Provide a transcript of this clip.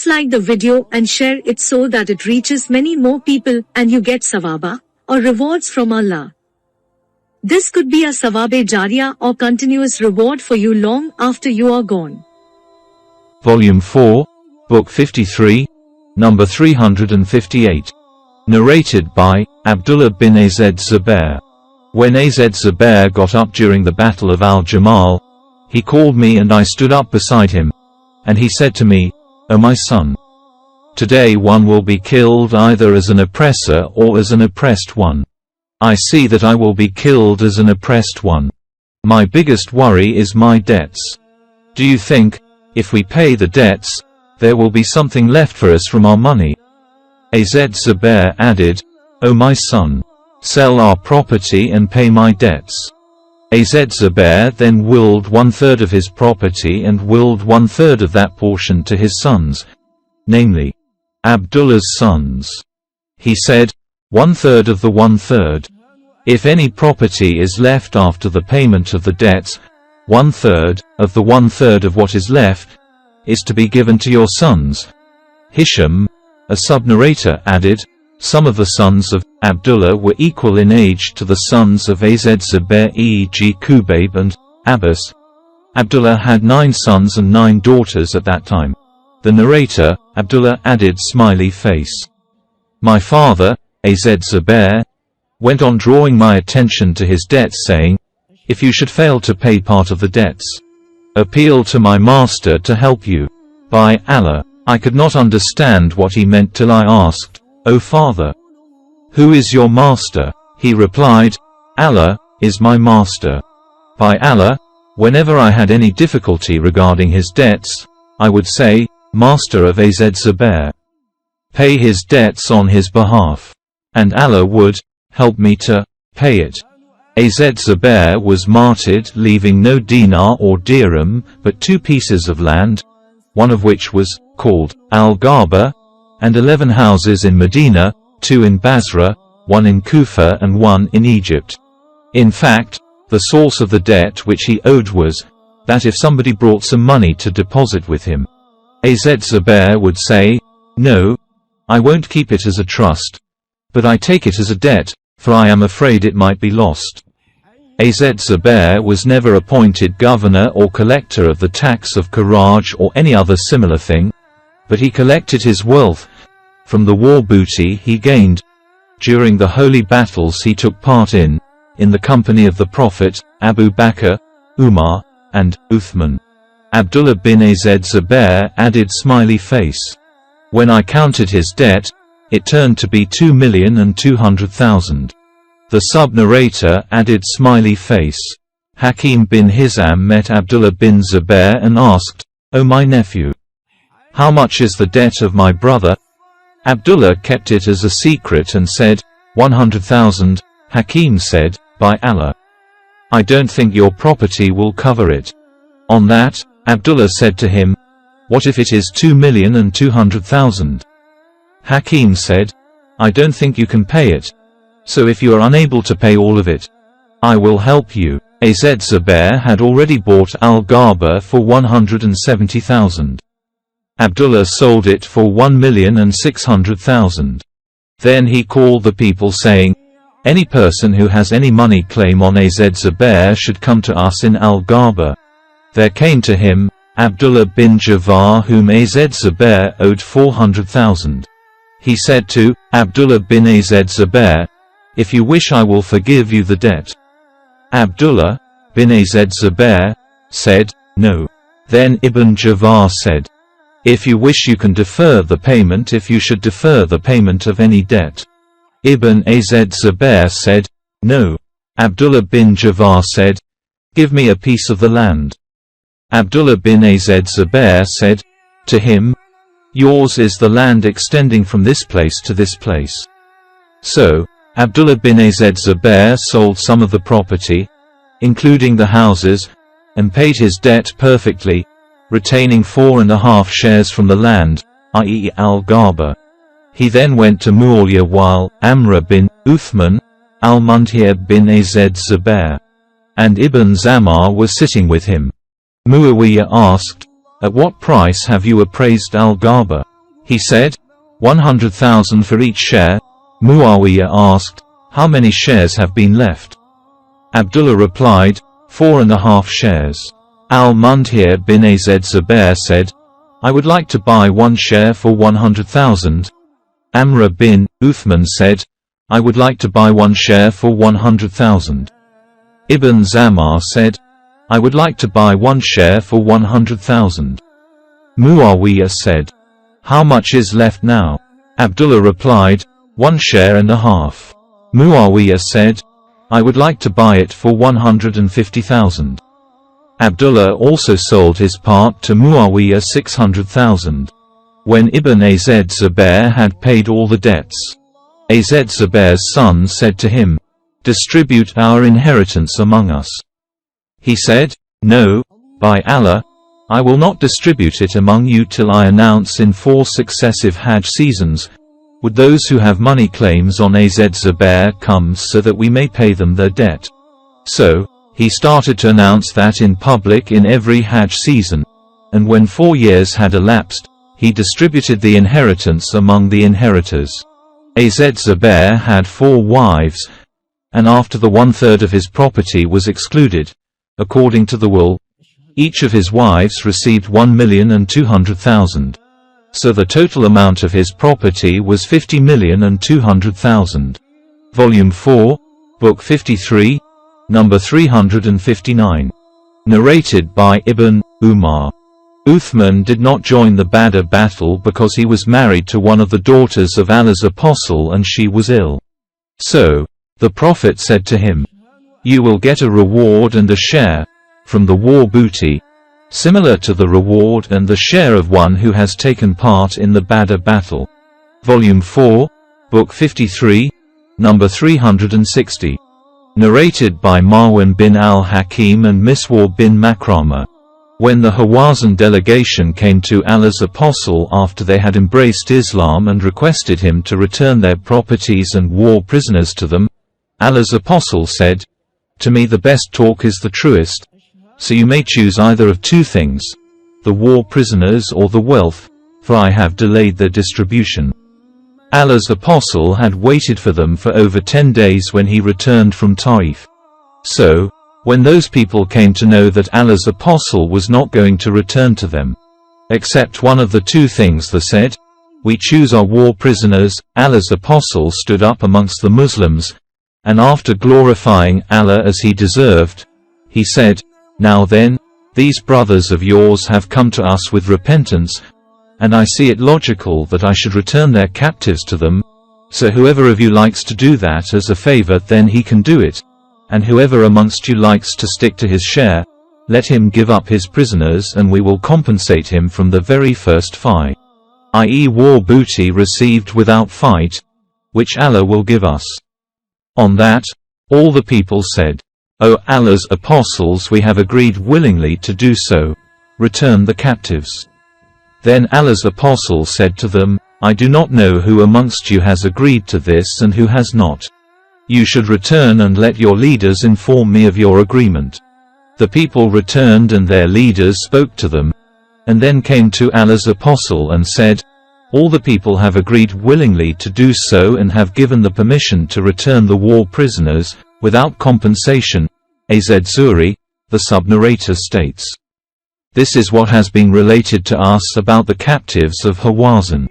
Please like the video and share it so that it reaches many more people and you get sawaba, or rewards from Allah. This could be a sawabe jariyah or continuous reward for you long after you are gone. Volume 4, Book 53, number 358. Narrated by Abdullah bin Az Zubair. When Az Zubair got up during the Battle of Al-Jamal, he called me and I stood up beside him, and he said to me, "O my son, today one will be killed either as an oppressor or as an oppressed one. I see that I will be killed as an oppressed one. My biggest worry is my debts. Do you think, if we pay the debts, there will be something left for us from our money?" Az Zubair added, "O my son, sell our property and pay my debts." Az Zubair then willed 1/3 of his property and willed 1/3 of that portion to his sons, namely, Abdullah's sons. He said, 1/3 of the 1/3. If any property is left after the payment of the debts, 1/3 of the 1/3 of what is left is to be given to your sons. Hisham, a sub-narrator, added, some of the sons of Abdullah were equal in age to the sons of Az Zubair, e.g. Kubayb and Abbas. Abdullah had 9 sons and 9 daughters at that time. The narrator, Abdullah, added smiley face. My father, Az Zubair, went on drawing my attention to his debts, saying, "If you should fail to pay part of the debts, appeal to my master to help you." By Allah, I could not understand what he meant till I asked, "O father, who is your master?" He replied, "Allah is my master." By Allah, whenever I had any difficulty regarding his debts, I would say, "Master of Az Zubair, pay his debts on his behalf," and Allah would help me to pay it. Az Zubair was martyred, leaving no dinar or dirham, but 2 pieces of land, one of which was called Al-Ghaba, and 11 houses in Medina, 2 in Basra, 1 in Kufa and 1 in Egypt. In fact, the source of the debt which he owed was that if somebody brought some money to deposit with him, Az Zubair would say, "No, I won't keep it as a trust, but I take it as a debt, for I am afraid it might be lost." Az Zubair was never appointed governor or collector of the tax of Kharaj or any other similar thing, but he collected his wealth from the war booty he gained during the holy battles he took part in the company of the Prophet, Abu Bakr, Umar, and Uthman. Abdullah bin Az Zubair added smiley face. When I counted his debt, it turned to be 2,200,000. The sub-narrator added smiley face. Hakim bin Hizam met Abdullah bin Zubair and asked, "O my nephew, how much is the debt of my brother?" Abdullah kept it as a secret and said, 100,000. Hakim said, "By Allah, I don't think your property will cover it." On that, Abdullah said to him, "What if it is 2,200,000? Hakim said, "I don't think you can pay it. So if you are unable to pay all of it, I will help you." Az Zubair had already bought Al-Ghaba for 170,000. Abdullah sold it for 1,600,000. Then he called the people saying, "Any person who has any money claim on Az Zubair should come to us in Al-Ghaba." There came to him Abdullah bin Javar, whom Az Zubair owed 400,000. He said to Abdullah bin Az Zubair, "If you wish, I will forgive you the debt." Abdullah bin Az Zubair said, "No." Then Ibn Javar said, "If you wish, you can defer the payment if you should defer the payment of any debt." Ibn Az Zubair said, "No." Abdullah bin Javar said, "Give me a piece of the land." Abdullah bin Az Zubair said to him, "Yours is the land extending from this place to this place." So, Abdullah bin Az Zubair sold some of the property, including the houses, and paid his debt perfectly, retaining 4.5 shares from the land, i.e. Al-Ghaba. He then went to Muawiyah while Amr bin Uthman, Al-Mundhir bin Az Zubair, and Ibn Zamar was sitting with him. Muawiyah asked, "At what price have you appraised Al-Ghaba?" He said, 100,000 for each share. Muawiyah asked, how many shares have been left? Abdullah replied, 4.5 shares. Al-Mundhir bin Az Zubair said, I would like to buy 1 share for 100,000. Amr bin Uthman said, I would like to buy 1 share for 100,000. Ibn Zamar said, I would like to buy 1 share for 100,000. Muawiyah said, how much is left now? Abdullah replied, 1 share and a half. Muawiyah said, I would like to buy it for 150,000. Abdullah also sold his part to Muawiyah 600,000. When Ibn Az Zubair had paid all the debts, Az Zubair's son said to him, distribute our inheritance among us. He said, no, by Allah, I will not distribute it among you till I announce in 4 successive Hajj seasons, would those who have money claims on Az Zubair come so that we may pay them their debt. So, he started to announce that in public in every Hajj season, and when 4 years had elapsed, he distributed the inheritance among the inheritors. Az Zubair had 4 wives, and after the 1/3 of his property was excluded, according to the will, each of his wives received 1,200,000. So the total amount of his property was 50,200,000. Volume 4, Book 53, number 359. Narrated by Ibn Umar. Uthman did not join the Badr battle because he was married to one of the daughters of Allah's apostle and she was ill. So, the Prophet said to him, you will get a reward and a share from the war booty, similar to the reward and the share of one who has taken part in the Badr battle. Volume 4, Book 53, number 360. Narrated by Marwan bin al-Hakim and Miswar bin Makrama. When the Hawazin delegation came to Allah's apostle after they had embraced Islam and requested him to return their properties and war prisoners to them, Allah's apostle said, to me the best talk is the truest, so you may choose either of 2 things, the war prisoners or the wealth, for I have delayed their distribution. Allah's apostle had waited for them for over 10 days when he returned from Taif. So, when those people came to know that Allah's apostle was not going to return to them, except one of the 2 things they said, we choose our war prisoners, Allah's apostle stood up amongst the Muslims, and after glorifying Allah as he deserved, he said, now then, these brothers of yours have come to us with repentance, and I see it logical that I should return their captives to them, so whoever of you likes to do that as a favor then he can do it, and whoever amongst you likes to stick to his share, let him give up his prisoners and we will compensate him from the very first fight, i.e. war booty received without fight, which Allah will give us. On that, all the people said, O Allah's apostles, we have agreed willingly to do so, return the captives. Then Allah's apostle said to them, I do not know who amongst you has agreed to this and who has not. You should return and let your leaders inform me of your agreement. The people returned and their leaders spoke to them, and then came to Allah's apostle and said, all the people have agreed willingly to do so and have given the permission to return the war prisoners, without compensation. Az Zuri, the sub-narrator states. This is what has been related to us about the captives of Hawazin.